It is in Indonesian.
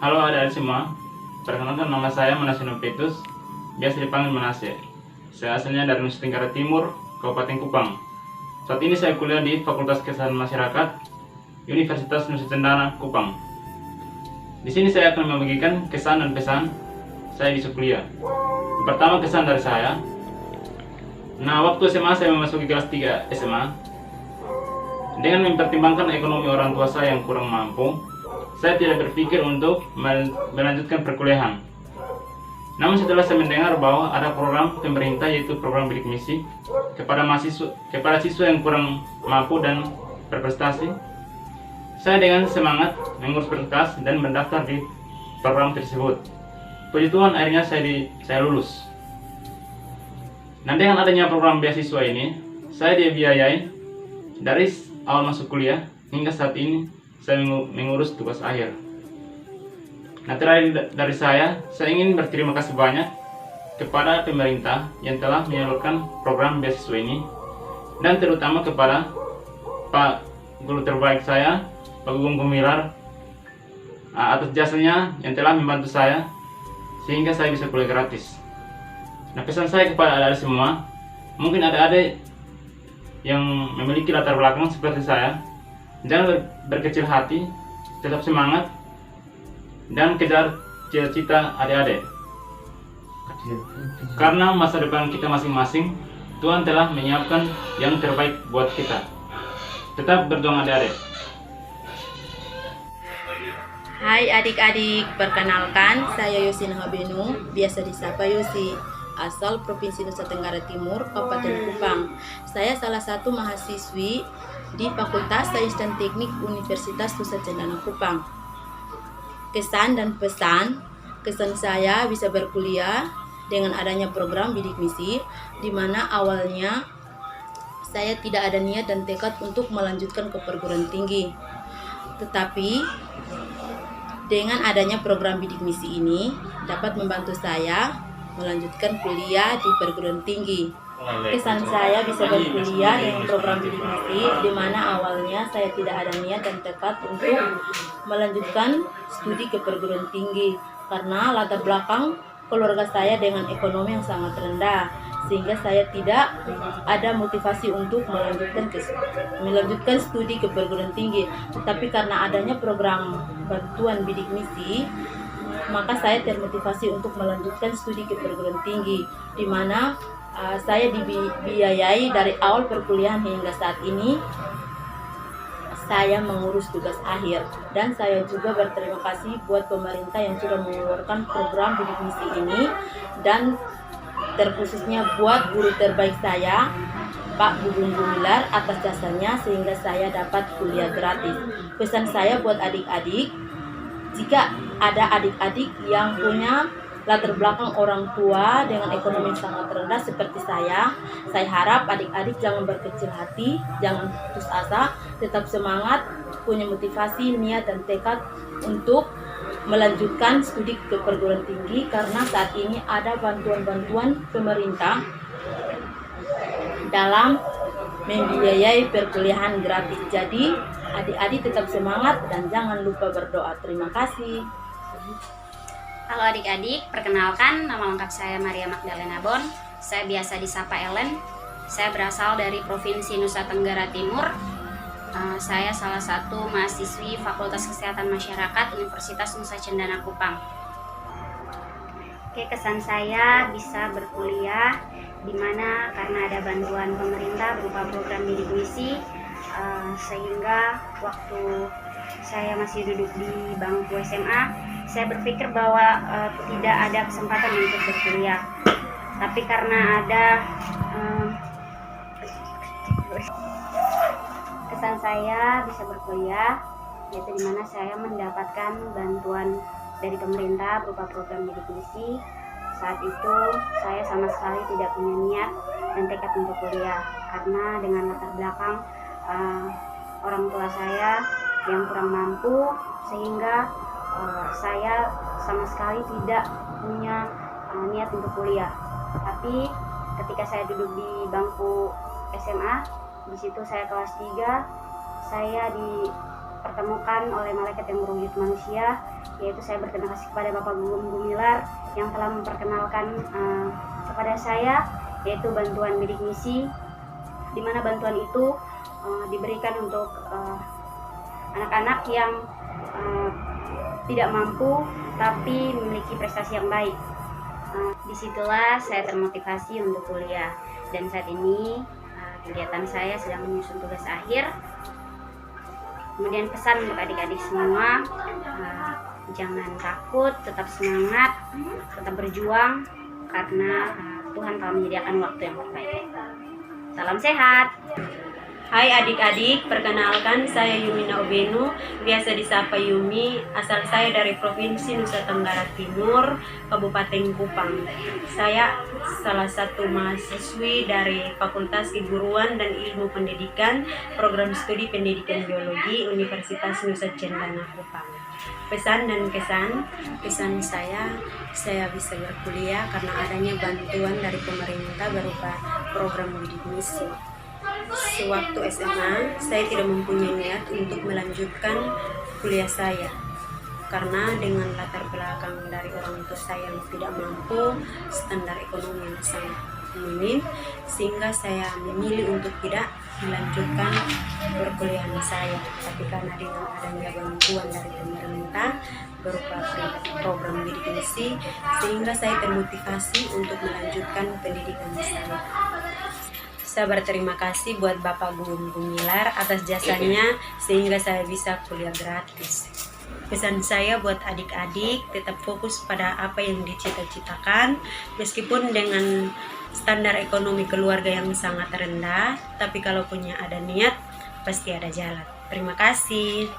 Halo adik-adik semua, perkenalkan nama saya Manase Nopetus, biasa dipanggil Manase. Saya asalnya dari Nusa Tenggara Timur, Kabupaten Kupang. Saat ini saya kuliah di Fakultas Kesehatan Masyarakat, Universitas Nusa Cendana, Kupang. Di sini saya akan membagikan kesan dan pesan saya di kuliah. Pertama, kesan dari saya. Waktu SMA saya memasuki kelas 3 SMA. Dengan mempertimbangkan ekonomi orang tua saya yang kurang mampu, saya tidak berpikir untuk melanjutkan perkuliahan. Namun setelah saya mendengar bahwa ada program pemerintah, yaitu program bidik misi kepada siswa yang kurang mampu dan berprestasi, saya dengan semangat mengurus berkas dan mendaftar di program tersebut. Puji Tuhan, akhirnya saya lulus. Dengan adanya program beasiswa ini, saya dibiayai dari awal masuk kuliah hingga saat ini saya mengurus tugas akhir. Terakhir dari saya ingin berterima kasih banyak kepada pemerintah yang telah menyalurkan program beasiswa ini, dan terutama kepada Pak Guru terbaik saya, Pak Gugum Gumilar, atas jasanya yang telah membantu saya sehingga saya bisa kuliah gratis. Pesan saya kepada adik-adik semua, mungkin adik-adik yang memiliki latar belakang seperti saya, jangan berkecil hati, tetap semangat, dan kejar cita-cita adik-adik. Karena masa depan kita masing-masing, Tuhan telah menyiapkan yang terbaik buat kita. Tetap berjuang adik-adik. Hai adik-adik, perkenalkan saya Yosi Nahabenu, biasa disapa Yosi, asal Provinsi Nusa Tenggara Timur, Kabupaten Kupang. Saya salah satu mahasiswi di Fakultas Sains dan Teknik Universitas Nusa Cendana Kupang. Kesan dan pesan, kesan saya bisa berkuliah dengan adanya program bidik misi, di mana awalnya saya tidak ada niat dan tekad untuk melanjutkan ke perguruan tinggi. Tetapi dengan adanya program bidik misi ini dapat membantu saya melanjutkan kuliah di perguruan tinggi. Kesan saya bisa berkuliah dengan program bidik misi, di mana awalnya saya tidak ada niat dan tekad untuk melanjutkan studi ke perguruan tinggi karena latar belakang keluarga saya dengan ekonomi yang sangat rendah, sehingga saya tidak ada motivasi untuk melanjutkan studi ke perguruan tinggi. Tetapi karena adanya program bantuan bidik misi, maka saya termotivasi untuk melanjutkan studi ke perguruan tinggi, di mana saya dibiayai dari awal perkuliahan hingga saat ini saya mengurus tugas akhir. Dan saya juga berterima kasih buat pemerintah yang sudah mengeluarkan program bidik misi ini, dan terkhususnya buat guru terbaik saya, Pak Gugum Gumilar, atas jasanya sehingga saya dapat kuliah gratis. Pesan saya buat adik-adik, jika ada adik-adik yang punya latar belakang orang tua dengan ekonomi sangat rendah seperti saya harap adik-adik jangan berkecil hati, jangan putus asa, tetap semangat, punya motivasi, niat dan tekad untuk melanjutkan studi ke perguruan tinggi, karena saat ini ada bantuan-bantuan pemerintah dalam membiayai perkuliahan gratis. Jadi adik-adik tetap semangat dan jangan lupa berdoa. Terima kasih. Halo adik-adik, perkenalkan nama lengkap saya Maria Magdalena Bon. Saya biasa disapa Ellen. Saya berasal dari Provinsi Nusa Tenggara Timur. Saya salah satu mahasiswi Fakultas Kesehatan Masyarakat Universitas Nusa Cendana Kupang. Oke, kesan saya bisa berkuliah di mana karena ada bantuan pemerintah berupa program bidik misi, sehingga waktu saya masih duduk di bangku SMA, saya berpikir bahwa tidak ada kesempatan untuk berkuliah. Tapi karena ada kesan saya bisa berkuliah, yaitu dimana saya mendapatkan bantuan dari pemerintah berupa program bidik misi. Saat itu saya sama sekali tidak punya niat dan tekad untuk kuliah, karena dengan latar belakang orang tua saya yang kurang mampu, sehingga saya sama sekali tidak punya niat untuk kuliah. Tapi ketika saya duduk di bangku SMA, di situ saya kelas 3, saya dipertemukan oleh malaikat yang berwujud manusia yaitu saya berterima kasih kepada Bapak Gugum Gumilar yang telah memperkenalkan kepada saya, yaitu bantuan bidik misi, di mana bantuan itu diberikan untuk anak-anak yang tidak mampu tapi memiliki prestasi yang baik. Disitulah saya termotivasi untuk kuliah, dan saat ini kegiatan saya sedang menyusun tugas akhir. Kemudian pesan untuk adik-adik semua, jangan takut, tetap semangat, tetap berjuang, karena Tuhan telah menyediakan waktu yang terbaik. Salam sehat. Hai adik-adik, perkenalkan saya Yumina Obenu, biasa disapa Yumi. Asal saya dari Provinsi Nusa Tenggara Timur, Kabupaten Kupang. Saya salah satu mahasiswi dari Fakultas Keguruan dan Ilmu Pendidikan, Program Studi Pendidikan Biologi, Universitas Nusa Cendana Kupang. Pesan dan kesan saya bisa berkuliah karena adanya bantuan dari pemerintah berupa program bidik misi. Sewaktu SMA, saya tidak mempunyai niat untuk melanjutkan kuliah saya karena dengan latar belakang dari orang tua saya yang tidak mampu, standar ekonomi yang sangat minim, sehingga saya memilih untuk tidak melanjutkan perkuliahan saya. Tapi karena dengan adanya bantuan dari pemerintah berupa program bidik misi, sehingga saya termotivasi untuk melanjutkan pendidikan saya. Saya berterima kasih buat Bapak Gugum Gumilar atas jasanya sehingga saya bisa kuliah gratis. Pesan saya buat adik-adik, tetap fokus pada apa yang dicita-citakan, meskipun dengan standar ekonomi keluarga yang sangat rendah, tapi kalau punya ada niat, pasti ada jalan. Terima kasih.